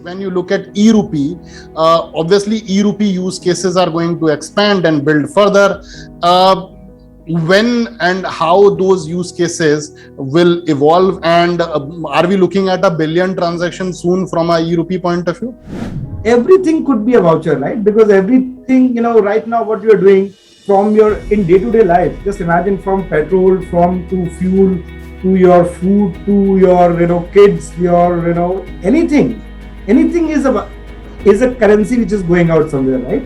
When you look at e-rupee, obviously e-rupee use cases are going to expand and build further. When and how those use cases will evolve, and are we looking at a billion transactions soon from a e-rupee point of view? Everything could be a voucher, right? Because everything, right now what you're doing from your in day-to-day life, just imagine from petrol, from to fuel, to your food, to your kids, your anything is a currency which is going out somewhere, right?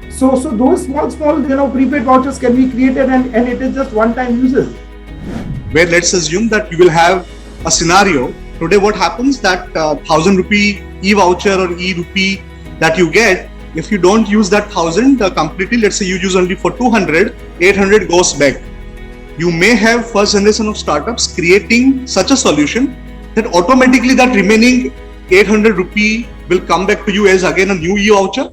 So those small prepaid vouchers can be created, and it is just one-time uses. Where let's assume that you will have a scenario today. What happens that 1,000 rupee e-voucher or e-rupee that you get, if you don't use that 1,000 completely, let's say you use only for 200, 800 goes back. You may have first generation of startups creating such a solution that automatically that remaining 800 rupee will come back to you as again a new e-voucher.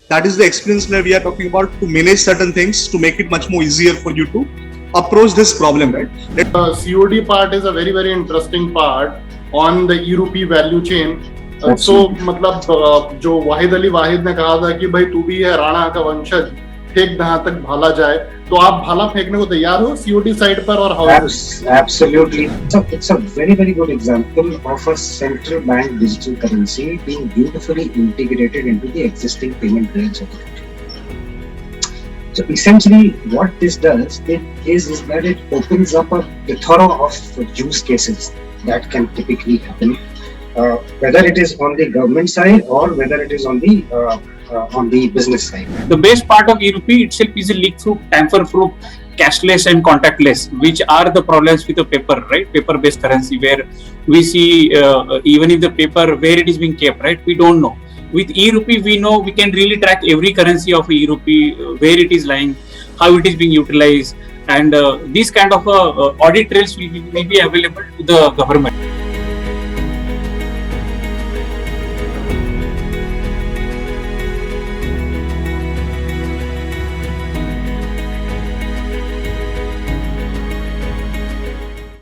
That is the experience that we are talking about, to manage certain things, to make it much more easier for you to approach this problem, right? COD part is a very, very interesting part on the e-rupee value chain. So मतलब जो वाहिद अली वाहिद ने कहा था कि भाई तू भी है राणा का वंशज, फेंक जहां तक भाला जाए, तो आप भाला फेंकने को तैयार हो COD साइड पर? और how? Absolutely. It's a very, very good example of a central bank digital currency being beautifully integrated into the existing payment rails of the country. So essentially what this does is that it opens up a plethora of use cases that can typically happen, whether it is on the government side or whether it is on the business side. The best part of e-rupee itself is a leak-proof, tamper-proof, cashless and contactless, which are the problems with the paper, right? Paper-based currency, where we see even if the paper where it is being kept, right? We don't know. With e-rupee, we know, we can really track every currency of e-rupee, where it is lying, how it is being utilized, and these kind of audit trails will be available to the government.